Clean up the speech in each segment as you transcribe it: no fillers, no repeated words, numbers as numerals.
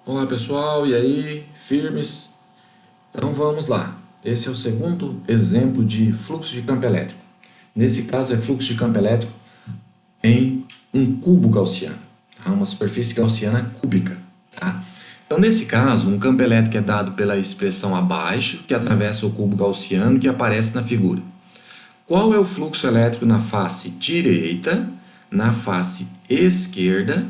Olá pessoal, e aí, firmes? Então vamos lá. Esse é o segundo exemplo de fluxo de campo elétrico. Nesse caso é fluxo de campo elétrico em um cubo gaussiano, tá? Uma superfície gaussiana cúbica. Tá? Então nesse caso, um campo elétrico é dado pela expressão abaixo, que atravessa o cubo gaussiano que aparece na figura. Qual é o fluxo elétrico na face direita, na face esquerda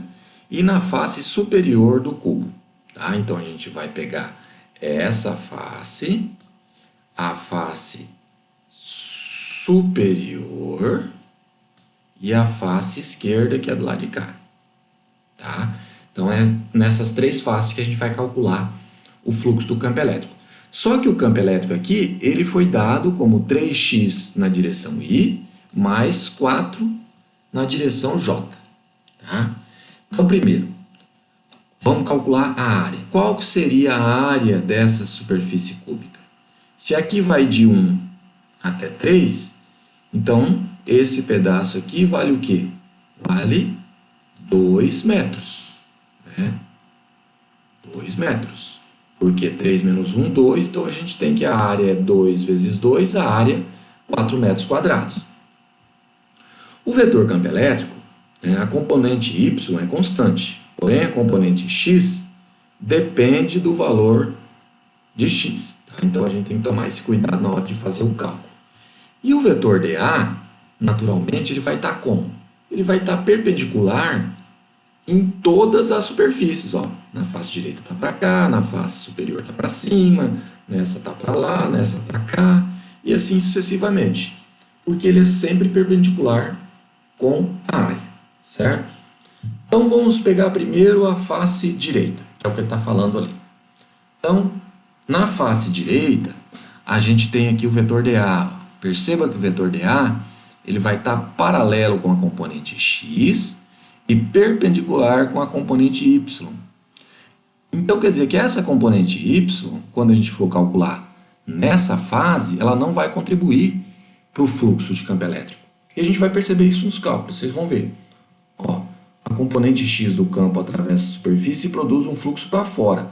e na face superior do cubo? Tá? Então a gente vai pegar essa face, a face superior e a face esquerda, que é do lado de cá. Tá? Então é nessas três faces que a gente vai calcular o fluxo do campo elétrico. Só que o campo elétrico aqui, ele foi dado como 3x na direção Y, mais 4 na direção J. Tá? Então, primeiro, vamos calcular a área. Qual que seria a área dessa superfície cúbica? Se aqui vai de 1 até 3, então esse pedaço aqui vale o quê? Vale 2 metros. Né? 2 metros. Porque 3 menos 1, 2, então a gente tem que a área é 2 vezes 2, a área 4 metros quadrados. O vetor campo elétrico, a componente y é constante, porém a componente x depende do valor de x. Tá? Então a gente tem que tomar esse cuidado na hora de fazer o cálculo. E o vetor dA, naturalmente, ele vai estar como? Ele vai estar perpendicular em todas as superfícies, ó. Na face direita está para cá, na face superior está para cima, nessa está para lá, nessa para cá, e assim sucessivamente. Porque ele é sempre perpendicular com a área, certo? Então vamos pegar primeiro a face direita, que é o que ele está falando ali. Então, na face direita, a gente tem aqui o vetor dA. Perceba que o vetor dA ele vai estar paralelo com a componente x e perpendicular com a componente y. Então, quer dizer que essa componente y, quando a gente for calcular nessa fase, ela não vai contribuir para o fluxo de campo elétrico. E a gente vai perceber isso nos cálculos, vocês vão ver. Ó, a componente x do campo atravessa a superfície e produz um fluxo para fora.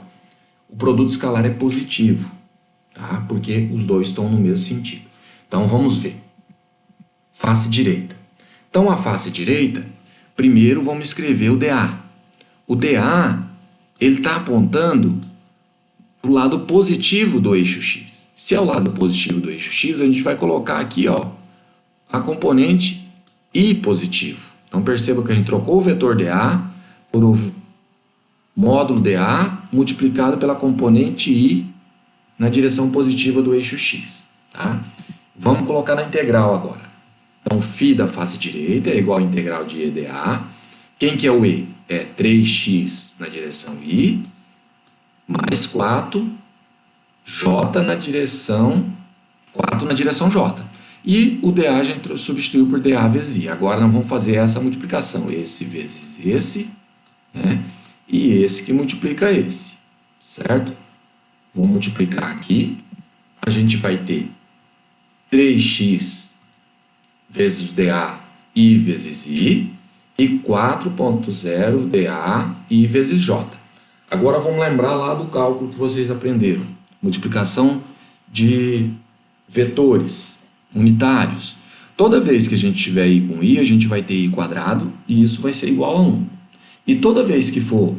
O produto escalar é positivo, tá? Porque os dois estão no mesmo sentido. Então, vamos ver. Face direita. Então, a face direita, primeiro vamos escrever o dA. O dA, ele está apontando para o lado positivo do eixo x. Se é o lado positivo do eixo x, a gente vai colocar aqui, ó, a componente I positivo. Então, perceba que a gente trocou o vetor dA por o módulo dA multiplicado pela componente I na direção positiva do eixo x. Tá? Vamos colocar na integral agora. Então, φ da face direita é igual a integral de EdA. Quem que é o E? É 3x na direção I, mais 4, J na direção, 4 na direção J. E o dA a gente substituiu por dA vezes I. Agora nós vamos fazer essa multiplicação. Esse vezes esse, né? E esse que multiplica esse, certo? Vou multiplicar aqui. A gente vai ter 3x vezes dA I vezes I e 4.0 dA I vezes J. Agora vamos lembrar lá do cálculo que vocês aprenderam. Multiplicação de vetores unitários. Toda vez que a gente tiver I com I, a gente vai ter I quadrado e isso vai ser igual a 1. E toda vez que for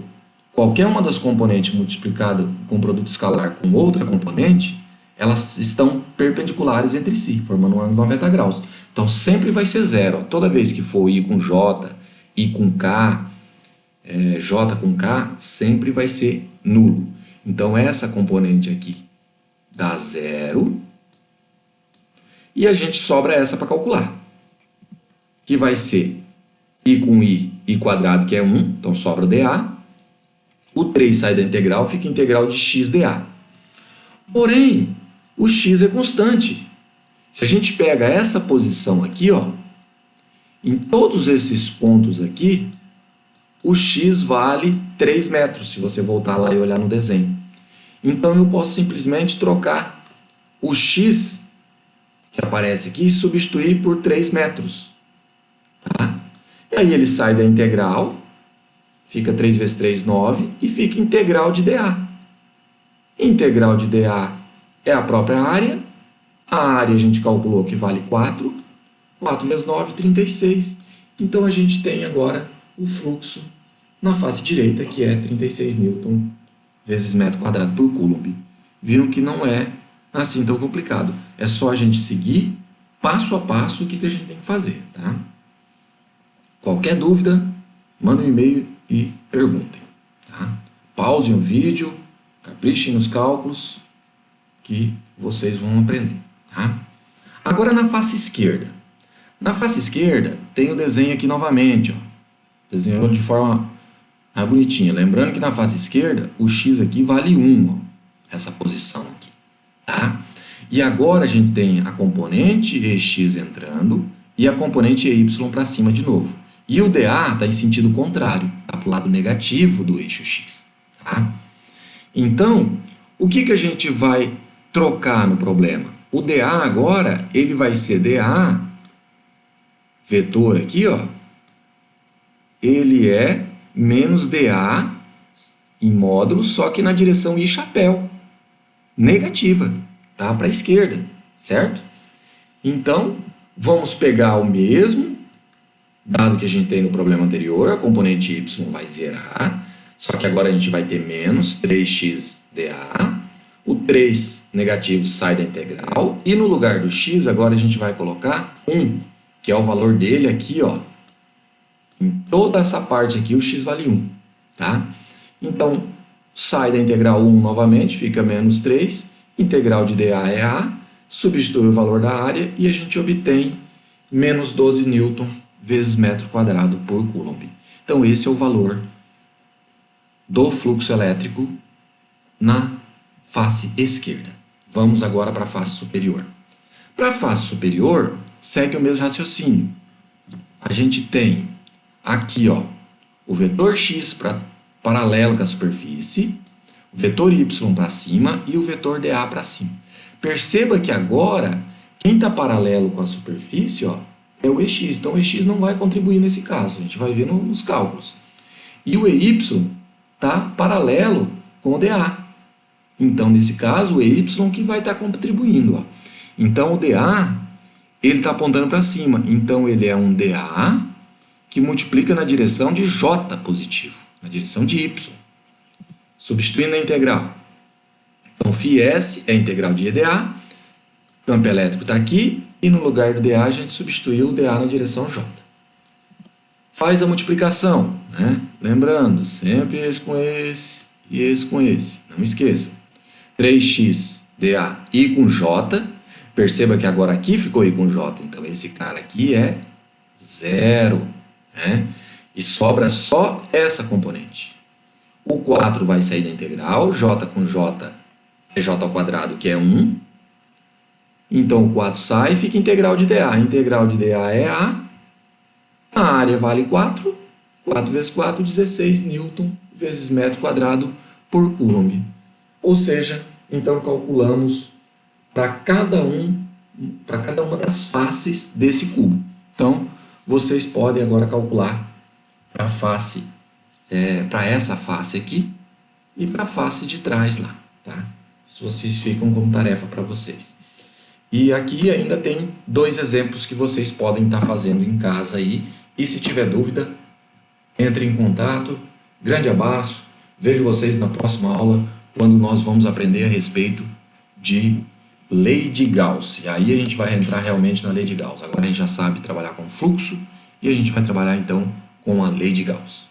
qualquer uma das componentes multiplicada com produto escalar com outra componente, elas estão perpendiculares entre si, formando um ângulo de 90 graus. Então, sempre vai ser zero. Ó. Toda vez que for I com J, I com K, J com K, sempre vai ser nulo. Então, essa componente aqui dá zero. E a gente sobra essa para calcular. Que vai ser I com I quadrado, que é 1. Então, sobra dA. O 3 sai da integral, fica integral de x dA. Porém, o x é constante. Se a gente pega essa posição aqui, ó, em todos esses pontos aqui, o x vale 3 metros, se você voltar lá e olhar no desenho. Então, eu posso simplesmente trocar o x, que aparece aqui, e substituir por 3 metros. Tá? E aí ele sai da integral, fica 3 vezes 3, 9, e fica integral de dA. Integral de dA é a própria área. A área a gente calculou que vale 4. 4 vezes 9, 36. Então, a gente tem agora o fluxo na face direita, que é 36 newton vezes metro quadrado por coulomb. Viram que não é assim tão complicado. É só a gente seguir passo a passo o que a gente tem que fazer. Tá? Qualquer dúvida, manda um e-mail e perguntem. Tá? Pausem o vídeo, caprichem nos cálculos que vocês vão aprender. Tá? Agora na face esquerda. Na face esquerda tem o desenho aqui novamente. Ó. Desenhou de forma bonitinha. Lembrando que na face esquerda o x aqui vale 1. Ó, essa posição aqui. Tá? E agora a gente tem a componente EX entrando e a componente EY para cima de novo. E o dA está em sentido contrário. Está para o lado negativo do eixo x. Tá? Então, o que a gente vai trocar no problema? O dA agora ele vai ser dA vetor aqui, ó, ele é menos dA em módulo, só que na direção I chapéu, negativa, tá? Para a esquerda, certo? Então, vamos pegar o mesmo dado que a gente tem no problema anterior, a componente Y vai zerar, só que agora a gente vai ter menos 3x dA, o 3 negativo sai da integral, e no lugar do x agora a gente vai colocar 1, que é o valor dele aqui, ó. Em toda essa parte aqui, o x vale 1, tá? Então, sai da integral 1 novamente, fica menos 3, integral de dA é A, substitui o valor da área e a gente obtém menos 12 newton vezes metro quadrado por coulomb. Então, esse é o valor do fluxo elétrico na face esquerda. Vamos agora para a face superior. Para a face superior, segue o mesmo raciocínio. A gente tem aqui, ó, o vetor x paralelo com a superfície, o vetor y para cima e o vetor dA para cima. Perceba que agora, quem está paralelo com a superfície, ó, é o EX. Então, o EX não vai contribuir nesse caso. A gente vai ver nos cálculos. E o EY está paralelo com o dA. Então, nesse caso, o EY que vai estar contribuindo. Ó. Então, o dA ele está apontando para cima. Então, ele é um dA que multiplica na direção de J positivo, na direção de Y. Substituindo a integral. Então, φS é a integral de EDA, campo elétrico está aqui, e no lugar do dA a gente substituiu o dA na direção J. Faz a multiplicação, né? Lembrando, sempre esse com esse e esse com esse. Não esqueça. 3x dA I com J. Perceba que agora aqui ficou I com J. Então, esse cara aqui é 0. Né? E sobra só essa componente. O 4 vai sair da integral. J com J é J ao quadrado, que é 1. Então, o 4 sai e fica integral de dA. A integral de dA é A. A área vale 4. 4 vezes 4, 16 newton vezes metro quadrado por coulomb. Ou seja, então calculamos para cada uma das faces desse cubo. Então, vocês podem agora calcular para a face, para essa face aqui e para a face de trás lá, tá? Isso vocês ficam como tarefa para vocês. E aqui ainda tem 2 exemplos que vocês podem estar fazendo em casa aí. E se tiver dúvida, entre em contato. Grande abraço. Vejo vocês na próxima aula, quando nós vamos aprender a respeito de lei de Gauss. E aí a gente vai entrar realmente na lei de Gauss. Agora a gente já sabe trabalhar com fluxo e a gente vai trabalhar então com a lei de Gauss.